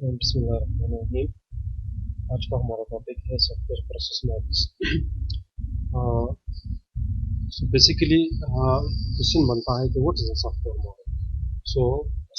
बिस्मिल्लाहिर्रहमानिर्रहीम। आज का हमारा टॉपिक है software process models. So basically question बनता है कि what is a software model. So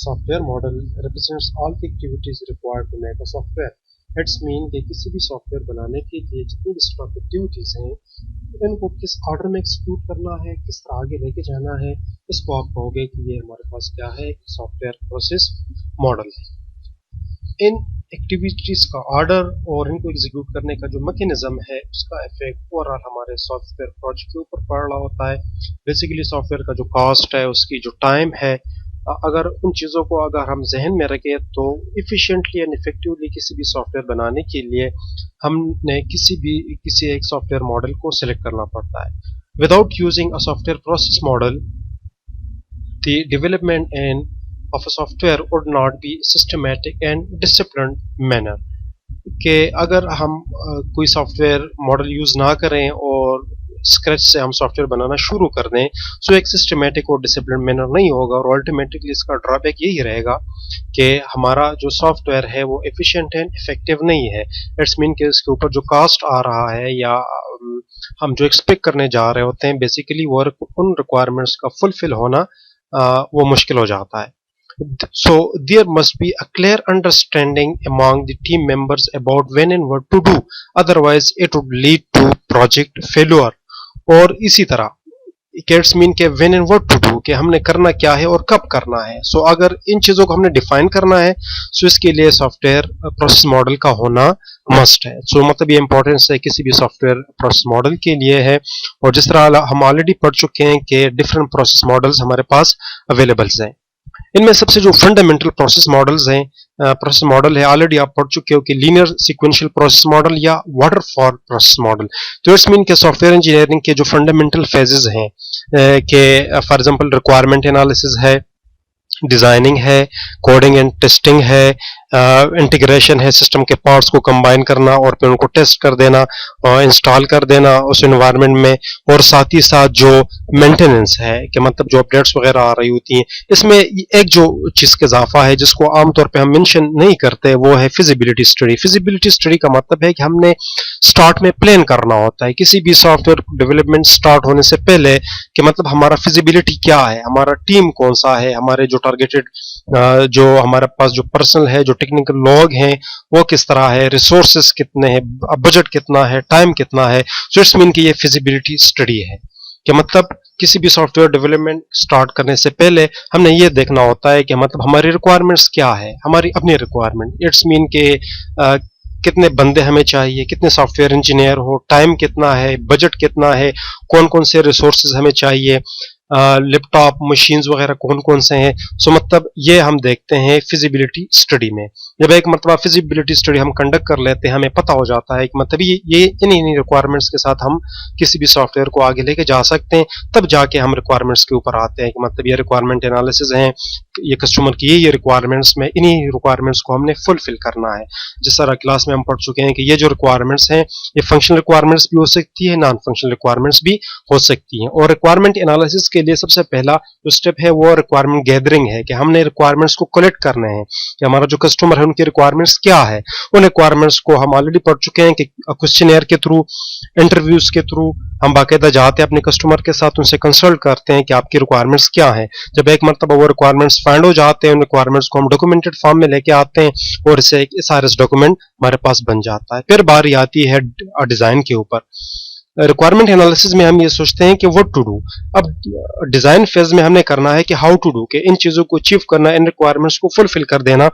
software model represents all the activities required to make a software. It's mean कि किसी भी सॉफ्टवेयर बनाने के लिए जितनी भी स्टॉक एक्टिविटीज हैं इनको किस ऑर्डर में एग्जीक्यूट करना है, किस तरह आगे लेके जाना है, इसको आप कहोगे कि ये हमारे पास क्या है, सॉफ्टवेयर प्रोसेस मॉडल है। इन एक्टिविटीज का ऑर्डर और इनको एग्जीक्यूट करने का जो मैकेनिज्म है उसका इफेक्ट ओवरऑल हमारे सॉफ्टवेयर प्रोजेक्ट के ऊपर पड़ रहा होता है। बेसिकली सॉफ्टवेयर का जो कॉस्ट है, उसकी जो टाइम है, अगर उन चीज़ों को अगर हम जहन में रखें तो इफ़िशिएंटली एंड इफेक्टिवली किसी भी सॉफ्टवेयर बनाने के लिए हमने किसी एक सॉफ्टवेयर मॉडल को सिलेक्ट करना पड़ता है। Without using a software process model the development and of a software would not be systematic and disciplined manner। कि अगर हम कोई सॉफ्टवेयर मॉडल यूज ना करें और स्क्रैच से हम सॉफ्टवेयर बनाना शुरू कर दें तो एक सिस्टमेटिक और डिसिप्लिन मैनर नहीं होगा और अल्टीमेटली इसका ड्रॉबैक यही रहेगा कि हमारा जो सॉफ्टवेयर है वो एफिशिएंट एंड इफेक्टिव नहीं है। इट्स मीन कि इसके ऊपर जो कास्ट आ रहा है या हम जो एक्सपेक्ट करने जा रहे होते हैं बेसिकली वो उन रिक्वायरमेंट्स का फुलफिल होना वो मुश्किल हो जाता है। So there must be a clear understanding among the team members about when and what to do, otherwise it would lead to project failure। और इसी तरह इट्स मीन के when and what to do कि हमने करना क्या है और कब करना है। सो अगर इन चीज़ों को हमने डिफाइन करना है सो इसके लिए सॉफ्टवेयर प्रोसेस मॉडल का होना मस्ट है। सो मतलब ये इंपॉर्टेंस है किसी भी सॉफ्टवेयर प्रोसेस मॉडल के लिए है। और जिस तरह हम ऑलरेडी पढ़ चुके हैं कि डिफरेंट प्रोसेस मॉडल्स हमारे पास अवेलेबल्स हैं। इनमें सबसे जो फंडामेंटल प्रोसेस मॉडल्स हैं, प्रोसेस मॉडल है ऑलरेडी आप पढ़ चुके हो कि लीनियर सीक्वेंशियल प्रोसेस मॉडल या वाटरफॉल प्रोसेस मॉडल। तो इट्स मीन के सॉफ्टवेयर इंजीनियरिंग के जो फंडामेंटल फेजेस हैं कि फॉर एग्जांपल रिक्वायरमेंट एनालिसिस है, डिजाइनिंग है, कोडिंग एंड टेस्टिंग है, इंटीग्रेशन है, सिस्टम के पार्ट्स को कंबाइन करना और फिर उनको टेस्ट कर देना और इंस्टॉल कर देना उस एनवायरनमेंट में, और साथ ही साथ जो मेंटेनेंस है कि मतलब जो अपडेट्स वगैरह आ रही होती हैं। इसमें एक जो चीज़ का इजाफा है जिसको आमतौर पे हम मेंशन नहीं करते वो है फिजिबिलिटी स्टडी। फिजिबिलिटी स्टडी का मतलब है कि हमने स्टार्ट में प्लान करना होता है किसी भी सॉफ्टवेयर डेवलपमेंट स्टार्ट होने से पहले कि मतलब हमारा फिजिबिलिटी क्या है, हमारा टीम कौन सा है, हमारे जो टारगेटेड जो हमारे पास जो पर्सनल है, जो टेक्निकल लोग हैं वो किस तरह है, रिसोर्सेस कितने हैं, बजट कितना है, टाइम कितना है। सो इट्स मीन कि ये फिजिबिलिटी स्टडी है कि मतलब किसी भी सॉफ्टवेयर डेवलपमेंट स्टार्ट करने से पहले हमने ये देखना होता है कि मतलब हमारी रिक्वायरमेंट्स क्या है, हमारी अपनी रिक्वायरमेंट। इट्स मीन के कितने बंदे हमें चाहिए, कितने सॉफ्टवेयर इंजीनियर हो, टाइम कितना है, बजट कितना है, कौन कौन से रिसोर्सेज हमें चाहिए, लैपटॉप मशीन्स वगैरह कौन कौन से हैं। सो मतलब ये हम देखते हैं फिजिबिलिटी स्टडी में। जब एक मतलब फिजिबिलिटी स्टडी हम कंडक्ट कर लेते हैं हमें पता हो जाता है कि मतलब ये इन्हीं रिक्वायरमेंट्स के साथ हम किसी भी सॉफ्टवेयर को आगे लेके जा सकते हैं। तब जाके हम रिक्वायरमेंट्स के ऊपर आते हैं कि मतलब ये रिक्वायरमेंट एनालिसिस है, ये कस्टमर की ये रिक्वायरमेंट्स में इन्हीं रिक्वायरमेंट्स को हमने फुलफिल करना है। जिस तरह क्लास में हम पढ़ चुके हैं कि ये जो रिक्वायरमेंट्स हैं ये फंक्शनल रिक्वायरमेंट्स भी हो सकती है, नॉन फंक्शनल रिक्वायरमेंट्स भी हो सकती हैं। और रिक्वायरमेंट एनालिसिस के लिए सबसे पहला जो स्टेप है वो रिक्वायरमेंट गैदरिंग है कि हमने रिक्वायरमेंट्स को कलेक्ट करने हैं कि हमारा जो कस्टमर है उनकी रिक्वायरमेंट्स क्या है। उन रिक्वायरमेंट्स को हम ऑलरेडी पढ़ चुके हैं कि क्वेश्चनेयर के थ्रू, इंटरव्यूज के थ्रू हम बाकायदा जाते हैं अपने कस्टमर के साथ, उनसे कंसल्ट करते हैं कि आपकी रिक्वायरमेंट्स क्या है। जब एक मरतबा वो रिक्वायरमेंट्स फाइंड हो जाते हैं उन रिक्वायरमेंट्स को हम डॉक्यूमेंटेड फॉर्म में लेके आते हैं और इसे एक एसआरएस डॉक्यूमेंट हमारे पास बन जाता है। फिर बारी आती है डिजाइन के ऊपर। रिक्वायरमेंट एनालिसिस में हम ये सोचते हैं कि व्हाट टू डू। अब डिजाइन फेज में हमने करना है कि हाउ टू डू, कि इन चीजों को अचीव करना, इन रिक्वायरमेंट्स को फुलफिल कर देना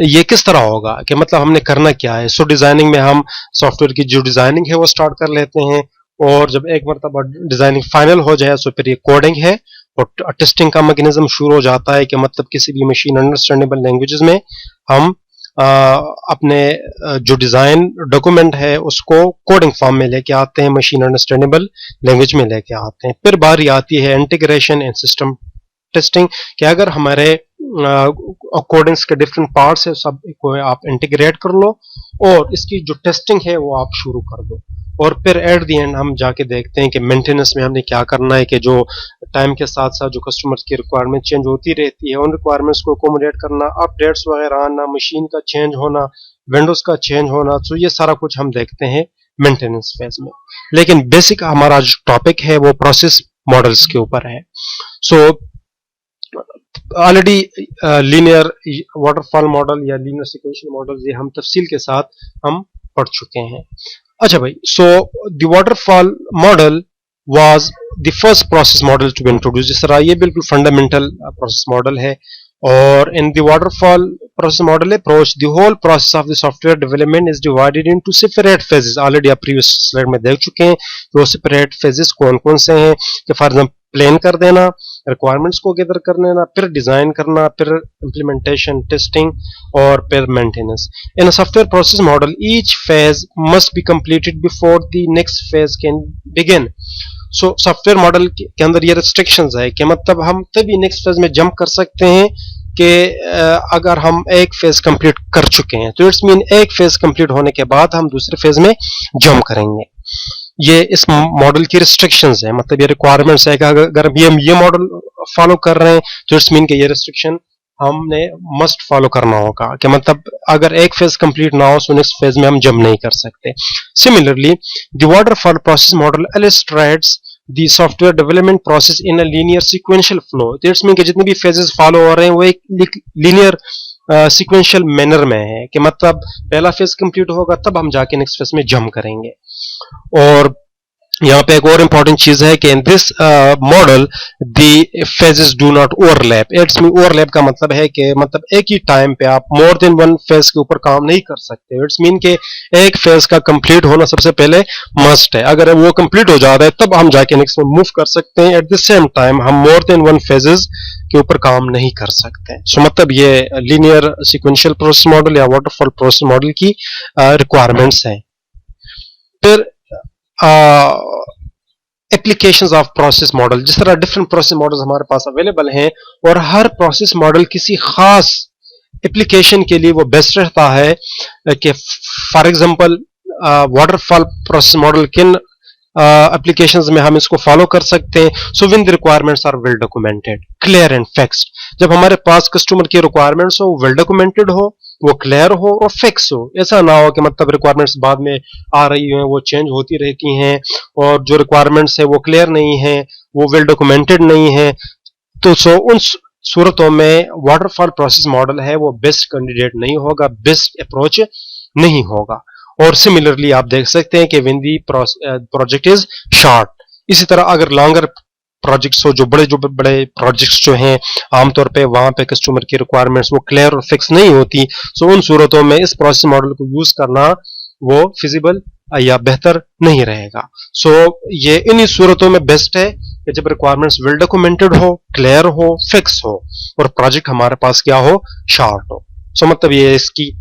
ये किस तरह होगा कि मतलब हमने करना क्या है। सो डिजाइनिंग में हम सॉफ्टवेयर की जो डिजाइनिंग है वो स्टार्ट कर लेते हैं और जब एक मरतबा डिजाइनिंग फाइनल हो जाए तो फिर ये कोडिंग है और टेस्टिंग का मैकेनिज्म शुरू हो जाता है कि मतलब किसी भी मशीन अंडरस्टैंडेबल लैंग्वेजेस में हम अपने जो डिजाइन डॉक्यूमेंट है उसको कोडिंग फॉर्म में लेके आते हैं, मशीन अंडरस्टैंडेबल लैंग्वेज में लेके आते हैं। फिर बारी आती है इंटीग्रेशन एंड सिस्टम टेस्टिंग कि अगर हमारे कोडिंग्स के डिफरेंट पार्ट्स है सब को आप इंटीग्रेट कर लो और इसकी जो टेस्टिंग है वो आप शुरू कर दो। और फिर एट द एंड हम जाके देखते हैं कि मेंटेनेंस में हमने क्या करना है कि जो टाइम के साथ साथ जो कस्टमर्स की रिक्वायरमेंट चेंज होती रहती है, उन रिक्वायरमेंट्स को अकोमोडेट करना, अपडेट्स वगैरह आना, मशीन का चेंज होना, विंडोज का चेंज होना, तो ये सारा कुछ हम देखते हैं मेंटेनेंस फेज में। लेकिन बेसिक हमारा जो टॉपिक है वो प्रोसेस मॉडल्स के ऊपर है। So already linear waterfall model या लीनियर सीक्वेंशियल मॉडल ये हम तफसील के साथ हम पढ़ चुके हैं। अच्छा भाई, so the waterfall model was the first process model to be introduced। जिस तरह ये बिल्कुल फंडामेंटल प्रोसेस मॉडल है, और in the waterfall process model approach the whole process of the software development is divided into separate phases। Already आप previous slide में देख चुके हैं कि वो सेपरेट फेजेस कौन कौन से हैं, कि फॉर एग्जाम्पल प्लान कर देना, रिक्वायरमेंट्स को गैदर कर लेना, फिर डिजाइन करना, फिर इम्प्लीमेंटेशन, टेस्टिंग और फिर maintenance. In a software process model each phase must be completed before the next phase can begin. So software model के अंदर ये रिस्ट्रिक्शंस है कि मतलब हम तभी नेक्स्ट फेज में जंप कर सकते हैं कि अगर हम एक फेज कंप्लीट कर चुके हैं, तो इट्स मीन एक फेज कंप्लीट होने के बाद हम दूसरे फेज में जंप करेंगे। ये इस मॉडल की रिस्ट्रिक्शंस है, मतलब ये रिक्वायरमेंट्स है कि अगर हम ये मॉडल फॉलो कर रहे हैं तो इट्स मीन कि ये रिस्ट्रिक्शन हमने मस्ट फॉलो करना होगा, कि मतलब अगर एक फेज कंप्लीट ना हो तो नेक्स्ट फेज में हम जंप नहीं कर सकते। Similarly the waterfall process model illustrates the software development process in a linear sequential flow. It's mean कि जितने भी फेजेस फॉलो हो रहे हैं वो एक लीनियर सीक्वेंशियल मैनर में है, कि मतलब पहला फेज कंप्लीट होगा तब हम जाके नेक्स्ट फेज में जंप करेंगे। और यहाँ पे एक और इंपॉर्टेंट चीज है कि in this model the phases do not overlap. It's mean overlap का मतलब है कि मतलब एक ही टाइम पे आप मोर देन वन फेज के ऊपर काम नहीं कर सकते। इट्स मीन कि एक फेज का कंप्लीट होना सबसे पहले मस्ट है, अगर वो कंप्लीट हो जाता है तब हम जाके नेक्स्ट में मूव कर सकते हैं। एट द सेम टाइम हम मोर देन वन फेजेस के ऊपर काम नहीं कर सकते। सो मतलब ये लीनियर सीक्वेंशियल प्रोसेस मॉडल या वाटरफॉल प्रोसेस मॉडल की रिक्वायरमेंट्स हैं। फिर एप्लीकेशंस ऑफ प्रोसेस मॉडल, जिस तरह डिफरेंट प्रोसेस मॉडल्स हमारे पास अवेलेबल हैं और हर प्रोसेस मॉडल किसी खास एप्लीकेशन के लिए वो बेस्ट रहता है, कि for example waterfall process model किन एप्लीकेशंस में हम इसको फॉलो कर सकते हैं। So when the requirements are well documented, clear and fixed. जब हमारे पास कस्टमर की रिक्वायरमेंट्स हो, वेल डॉक्यूमेंटेड हो, वो क्लियर हो और फिक्स हो। ऐसा ना हो कि मतलब रिक्वायरमेंट्स बाद में आ रही हैं, वो चेंज होती रहती हैं, और जो रिक्वायरमेंट्स है वो क्लियर नहीं है, वो वेल डॉक्यूमेंटेड नहीं है। तो सो उन सूरतों में वाटरफॉल प्रोसेस मॉडल है वो बेस्ट कैंडिडेट नहीं होगा, बेस्ट अप्रोच नहीं होगा। और सिमिलरली आप देख सकते हैं कि when the project is short, इसी तरह अगर लॉन्गर प्रोजेक्ट्स हो, जो बड़े प्रोजेक्ट्स जो हैं आमतौर पे वहां पे कस्टमर की रिक्वायरमेंट्स वो क्लियर और फिक्स नहीं होती, सो उन सूरतों में इस प्रोसेस मॉडल को यूज करना वो फिजिबल या बेहतर नहीं रहेगा। सो ये इन्हीं सूरतों में बेस्ट है कि जब रिक्वायरमेंट्स वेल डॉक्यूमेंटेड हो, क्लियर हो, फिक्स हो और प्रोजेक्ट हमारे पास क्या हो, शॉर्ट हो। सो मतलब ये इसकी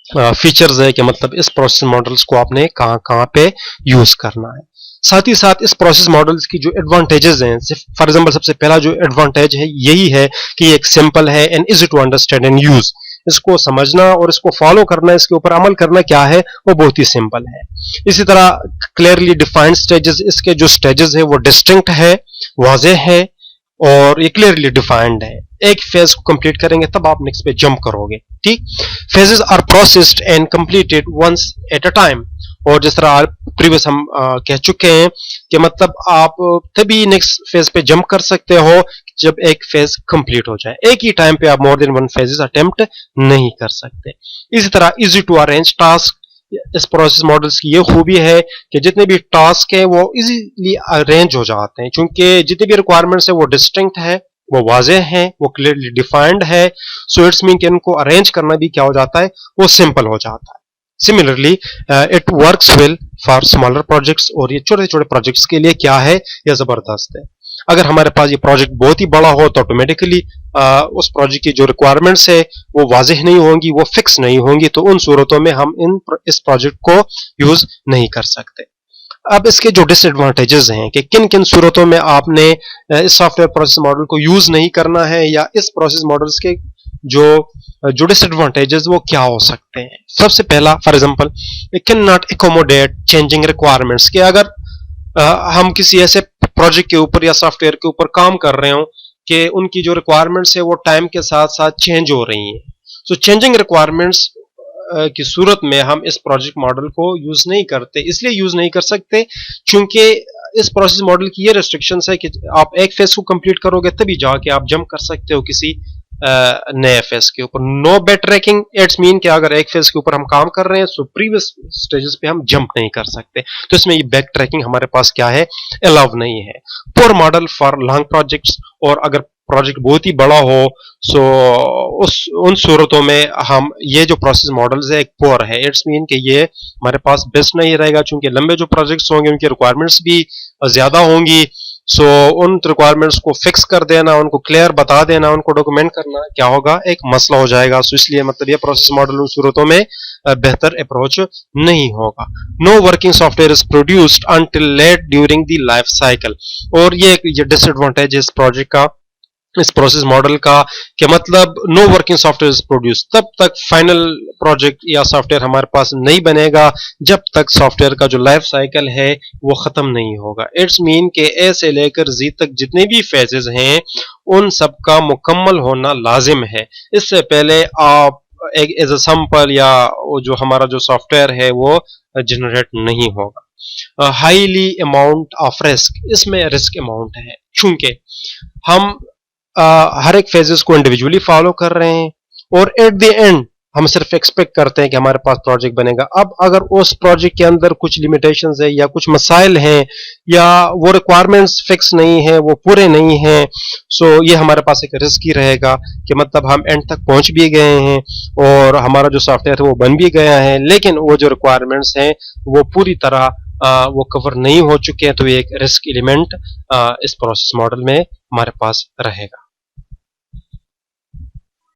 फीचर्स है कि मतलब इस प्रोसेस मॉडल्स को आपने कहां कहां पे यूज करना है। साथ ही साथ इस प्रोसेस मॉडल्स की जो एडवांटेजेस हैं, फॉर एग्जांपल सबसे पहला जो एडवांटेज है यही है कि ये एक सिंपल है and easy to understand and use. इसको समझना और इसको फॉलो करना, इसके ऊपर अमल करना क्या है वो बहुत ही सिंपल है। इसी तरह क्लियरली डिफाइंड स्टेजेस, इसके जो स्टेजेस है वो डिस्टिंक्ट है, वाज़ेह है और ये क्लियरली डिफाइंड है। एक फेज को कंप्लीट करेंगे तब आप नेक्स्ट पे जंप करोगे। ठीक, phases are processed and completed once at a time. और जिस तरह प्रीवियस हम कह चुके हैं कि मतलब आप तभी नेक्स्ट फेज पे जंप कर सकते हो जब एक फेज कंप्लीट हो जाए। एक ही टाइम पे आप more than one phases attempt नहीं कर सकते। इसी तरह इजी टू अरेंज टास्क, इस प्रोसेस मॉडल्स की ये खूबी है कि जितने भी टास्क हैं वो इजीली अरेंज हो जाते हैं, क्योंकि जितनी भी रिक्वायरमेंट्स है वो डिस्टिंक्ट है, वो वाज़ेह हैं, वो क्लियरली डिफाइंड है। सो इट्स मीन कि इनको अरेंज करना भी क्या हो जाता है, वो सिंपल हो जाता है। Similarly it works well for smaller projects, और ये छोटे छोटे प्रोजेक्ट्स के लिए क्या है, यह जबरदस्त है। अगर हमारे पास ये प्रोजेक्ट बहुत ही बड़ा हो तो ऑटोमेटिकली उस प्रोजेक्ट की जो रिक्वायरमेंट्स है वो वाज़ेह नहीं होंगी, वो फिक्स नहीं होंगी, तो उन सूरतों में हम इस प्रोजेक्ट को यूज नहीं कर सकते। अब इसके जो डिसएडवांटेजेस हैं कि किन किन सूरतों में आपने इस सॉफ्टवेयर प्रोसेस मॉडल को यूज नहीं करना है, या इस प्रोसेस मॉडल्स के जो डिसएडवांटेजेस वो क्या हो सकते हैं। सबसे पहला, for example, it can not accommodate changing requirements, कि अगर हम किसी ऐसे प्रोजेक्ट के ऊपर या सॉफ्टवेयर के ऊपर काम कर रहे हो कि उनकी जो रिक्वायरमेंट्स है वो टाइम के साथ साथ चेंज हो रही हैं। सो चेंजिंग रिक्वायरमेंट्स की सूरत में हम इस प्रोजेक्ट मॉडल को यूज नहीं करते, इसलिए यूज नहीं कर सकते क्योंकि इस प्रोसेस मॉडल की ये रेस्ट्रिक्शंस है कि आप एक फेज को कंप्लीट करोगे तभी जाके आप जंप कर सकते हो किसी नए फेज के ऊपर। No backtracking, it's mean कि अगर एक फेज के ऊपर हम काम कर रहे हैं तो प्रीवियस स्टेजेस पे हम जंप नहीं कर सकते, तो इसमें ये बैक ट्रैकिंग हमारे पास क्या है, अलाउ नहीं है। Poor model for long projects, और अगर प्रोजेक्ट बहुत ही बड़ा हो सो उन सूरतों में हम ये जो प्रोसेस मॉडल्स है एक पुअर है, इट्स मीन कि ये हमारे पास बेस्ट नहीं रहेगा क्योंकि लंबे जो प्रोजेक्ट्स होंगे उनकी रिक्वायरमेंट्स भी ज्यादा होंगी। सो उन रिक्वायरमेंट्स को फिक्स कर देना, उनको क्लियर बता देना, उनको डॉक्यूमेंट करना क्या होगा, एक मसला हो जाएगा। सो इसलिए मतलब ये प्रोसेस मॉडल उन सूरतों में बेहतर अप्रोच नहीं होगा। No working software is produced until late during the life cycle, और ये डिसएडवांटेज इस प्रोजेक्ट का, इस प्रोसेस मॉडल का, कि मतलब नो वर्किंग सॉफ्टवेयर प्रोड्यूस, तब तक फाइनल प्रोजेक्ट या सॉफ्टवेयर हमारे पास नहीं बनेगा जब तक सॉफ्टवेयर का जो लाइफ साइकिल है वो खत्म नहीं होगा। इट्स मीन के ए से लेकर जी तक जितने भी फेजेस हैं उन सब का मुकम्मल होना लाजिम है, इससे पहले आप एक एज अ सैंपल या वो जो हमारा जो सॉफ्टवेयर है वो जनरेट नहीं होगा। हाईली अमाउंट ऑफ रिस्क, इसमें रिस्क अमाउंट है क्योंकि हम हर एक फेजेस को इंडिविजुअली फॉलो कर रहे हैं और एट द एंड हम सिर्फ एक्सपेक्ट करते हैं कि हमारे पास प्रोजेक्ट बनेगा। अब अगर उस प्रोजेक्ट के अंदर कुछ लिमिटेशंस है या कुछ मसाइल हैं या वो रिक्वायरमेंट्स फिक्स नहीं है, वो पूरे नहीं हैं, सो ये हमारे पास एक रिस्क ही रहेगा कि मतलब हम एंड तक पहुंच भी गए हैं और हमारा जो सॉफ्टवेयर है वो बन भी गया है, लेकिन वो जो रिक्वायरमेंट्स हैं वो पूरी तरह वो कवर नहीं हो चुके हैं, तो ये एक रिस्क एलिमेंट इस प्रोसेस मॉडल में हमारे पास रहेगा।